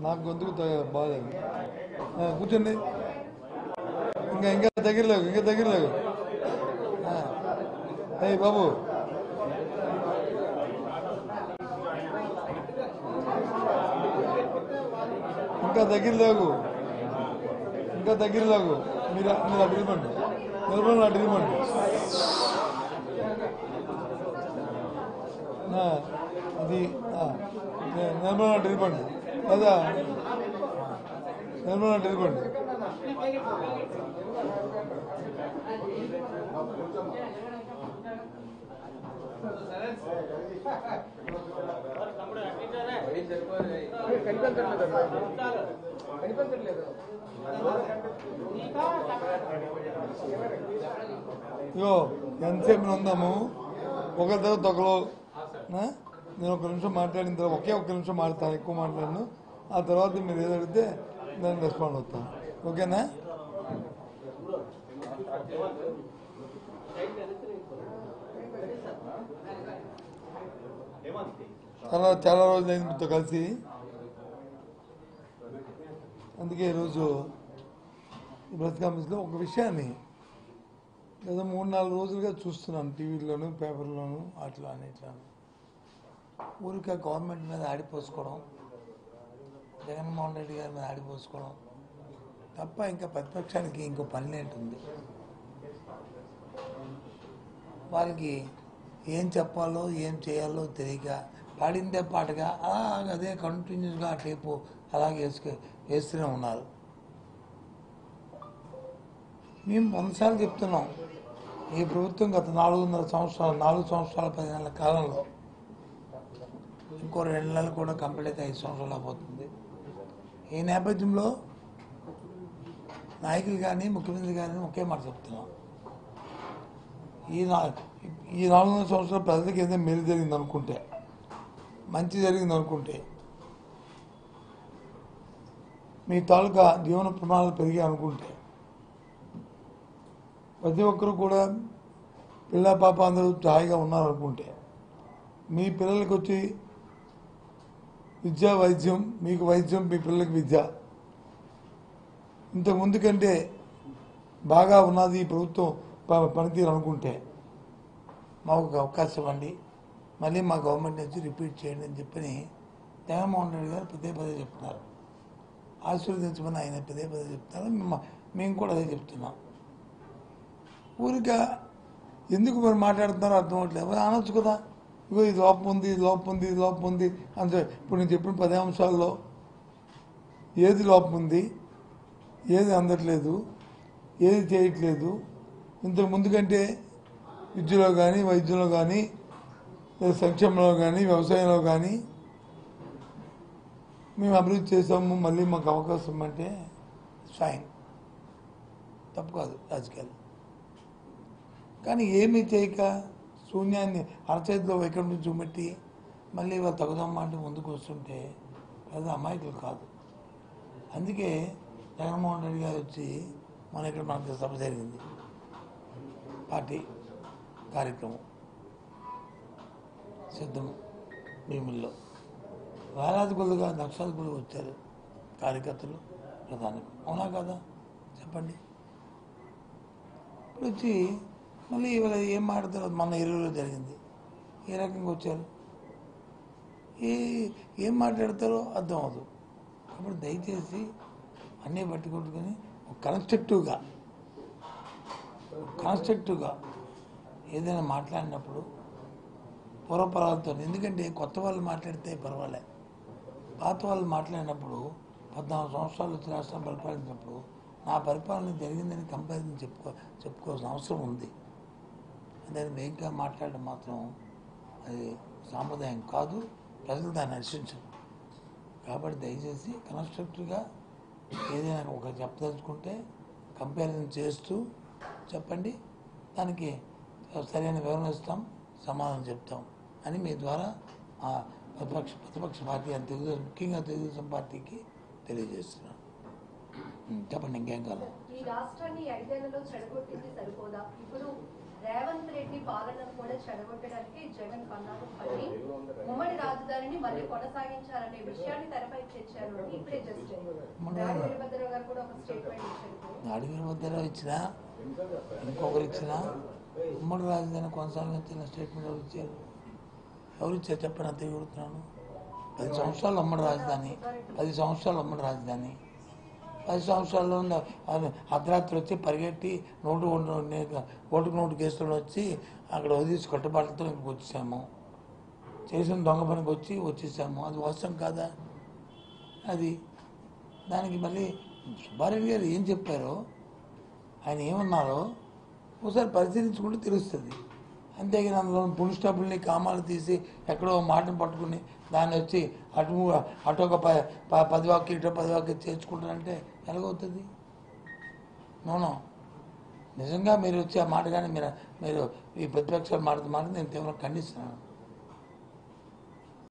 నాకు గొంతుకు బాగాలేదు. కూర్చోండి. ఇంకా దగ్గరలేవు. అయ్యి బాబు, ఇంకా దగ్గరలేవు. మీరు అటు ఇవ్వండి. అటు ఇవ్వండి. అది నిర్మల అటు ఇవ్వండి. కదా నిర్మల అటు ఇవ్వండి. ఇగో ఎంతసేపు ఉందాము, ఒకరి తర్వాత ఒకరు. నేను ఒక నిమిషం మాట్లాడిన తర్వాత ఒక్క నిమిషం మాట్లాడతాను, ఎక్కువ మాట్లాడను. ఆ తర్వాత మీరు ఏది అడిగితే దానికి రెస్పాండ్ అవుతాను. ఓకేనా? చాలా రోజులు అయింది మీతో కలిసి. అందుకే ఈరోజు ఈ ప్రెస్ కాన్ఫరెన్స్లో ఒక విషయాన్ని ఏదో 3-4 రోజులుగా చూస్తున్నాను, టీవీలోను పేపర్లోను అట్లా అన్నిట్లాను. ఊరికే గవర్నమెంట్ మీద ఆడిపోసుకోవడం, జగన్మోహన్ రెడ్డి గారి మీద ఆడిపోసుకోవడం తప్ప ఇంకా ప్రతిపక్షానికి ఇంకో పని ఏంటుంది? వాళ్ళకి ఏం చెప్పాలో ఏం చేయాలో తెలియక పాడిందే పాటగా అదే కంటిన్యూస్గా ఆ టేపు అలాగే వేస్తూనే ఉన్నారు. మేము 100 సార్లు చెప్తున్నాం, ఈ ప్రభుత్వం గత 4 సంవత్సరాల 10 నెలల కాలంలో ఇంకో 2 నెలలు కూడా కంప్లీట్ అయితే 5 సంవత్సరాలు అయిపోతుంది. ఈ నేపథ్యంలో నాయకులు కానీ ముఖ్యమంత్రి కానీ ఒకే మాట చెప్తున్నాం, ఈ 4 సంవత్సరాల ప్రజలకు ఏదైనా మేలు జరిగింది అనుకుంటే, మంచి జరిగింది అనుకుంటే, మీ తాలూకా జీవన ప్రమాణాలు పెరిగాయి అనుకుంటే, ప్రతి ఒక్కరూ కూడా పిల్ల పాప అందరూ హాయిగా ఉన్నారనుకుంటే, మీ పిల్లలకి వచ్చి విద్య వైద్యం, మీకు వైద్యం, మీ పిల్లలకి విద్య ఇంతకుముందు కంటే బాగా ఉన్నది ఈ ప్రభుత్వం పనితీరు అనుకుంటే మాకు ఒక అవకాశం ఇవ్వండి, మళ్ళీ మా గవర్నమెంట్ నుంచి రిపీట్ చేయండి అని చెప్పని జగన్మోహన్ రెడ్డి గారు పదే చెప్తున్నారు. ఆశీర్వదించమని ఆయన పదే చెప్తున్నారు. మేము కూడా అదే చెప్తున్నాం. ఊరిగా ఎందుకు మరి మాట్లాడుతున్నారో అర్థం అవ్వట్లేదు. అనొచ్చు కదా, ఇగో ఇది లోపం ఉంది అంటే. ఇప్పుడు నేను చెప్పిన 10 అంశాల్లో ఏది లోపం ఉంది, ఏది అందట్లేదు, ఏది చేయట్లేదు, ఇంతకు ముందు కంటే విద్యలో కానీ, వైద్యంలో కానీ, సంక్షేమంలో కానీ, వ్యవసాయంలో కానీ మేము అభివృద్ధి చేసాము, మళ్ళీ మాకు అవకాశం అంటే ఫైన్, తప్పు కాదు రాజకీయాలు. కానీ ఏమీ చేయక శూన్యాన్ని అరచేతిలో ఎక్కడి నుంచి చూపెట్టి మళ్ళీ వాళ్ళు తగుదమ్మా అంటే ముందుకు వస్తుంటే అది అమాయకులు కాదు. అందుకే జగన్మోహన్ రెడ్డి గారు వచ్చి ఇక్కడ మనకి సభ జరిగింది, పార్టీ కార్యక్రమం సిద్ధం భీముల్లో వేలాది కొద్దిగా లక్షల కొద్దిగా వచ్చారు కార్యకర్తలు, ప్రధాని. అవునా కదా చెప్పండి? ఇప్పుడు వచ్చి మళ్ళీ ఇవాళ ఏం మాట్లాడతారు? మన ఏరియాలో జరిగింది, ఏ రకంగా వచ్చారు, ఏం మాట్లాడతారో అర్థం అవ్వదు. కాబట్టి దయచేసి అన్నీ పట్టుకొట్టుకొని కన్స్ట్రక్టివ్గా ఏదైనా మాట్లాడినప్పుడు పూర్వపరాలతో, ఎందుకంటే కొత్త వాళ్ళు మాట్లాడితే పర్వాలే, పాత వాళ్ళు మాట్లాడినప్పుడు 14 సంవత్సరాలు వచ్చి రాష్ట్రం పరిపాలించినప్పుడు నా పరిపాలన జరిగిందని కంపారిజన్ చెప్పుకోవాల్సిన అవసరం ఉంది. దాన్ని వేగంగా మాట్లాడడం మాత్రం అది సాంప్రదాయం కాదు, ప్రజలు దాన్ని హర్షించరు. కాబట్టి దయచేసి కన్స్ట్రక్టివ్గా ఏదైనా ఒక చెప్పదలుచుకుంటే కంపారిజన్ చేస్తూ చెప్పండి, దానికి సరైన వివరణ ఇస్తాం, సమాధానం చెప్తాం అని మీ ద్వారా ప్రతిపక్ష పార్టీ అని తెలుగుదేశం, ముఖ్యంగా తెలుగుదేశం పార్టీకి తెలియజేస్తున్నాను. చెప్పండి, ఇంకేం కాదు. ఈ రాష్ట్రాన్ని 5 ఏళ్లలో చెడగొట్టింది సరిపోదా? ఇప్పుడు రేవంత్ రెడ్డి పాలనను కూడా చెడగొట్టడానికి జగన్ పన్నాలు పట్టి ఉమ్మడి రాజధానిని దాన్ని మళ్ళీ కొనసాగించాలనే విషయాన్ని తెరపై తెచ్చారు అని ఇప్పుడే జస్ట్ దాడి వీరభద్రరావు గారు కూడా ఒక స్టేట్మెంట్ ఇచ్చారు. దాడి వీరభద్రరావు ఇచ్చినా ఇంకొకరు ఇచ్చినా ఉమ్మడి రాజధాని కొనసాగించిన స్టేట్మెంట్ ఎవరు ఇచ్చారు చెప్పండి, అంత ఎగురుతున్నాను. 10 సంవత్సరాలు ఉమ్మడి రాజధాని, 10 సంవత్సరాలు ఉమ్మడి రాజధాని, 10 సంవత్సరాల్లో అర్ధరాత్రి వచ్చి పరిగెట్టి ఓటుకు నోటు కేసులో వచ్చి అక్కడ వదిలేసి కట్టుబాట్లతో ఇంటికి వచ్చేసాము. చేసిన దొంగ పనికి వచ్చేసాము. అది వాస్తవం కాదా? అది దానికి మళ్ళీ సుబ్బారెడ్డి గారు ఏం చెప్పారో, ఆయన ఏమన్నారో ఒకసారి పరిశీలించుకుంటే తెలుస్తుంది. అంతేగాని అందులో పుల్ స్టాపుల్ని కామాలు తీసి ఎక్కడో మాటను పట్టుకుని దాన్ని వచ్చి అటు ఒక 10 వాక్యం ఇటు 10 వాక్యం చేర్చుకుంటారంటే ఎలాగవుతుంది? నోనో, నిజంగా మీరు వచ్చి ఆ మాట కానీ మీరు ఈ ప్రతిపక్షాల మాట నేను తీవ్రంగా ఖండిస్తున్నాను.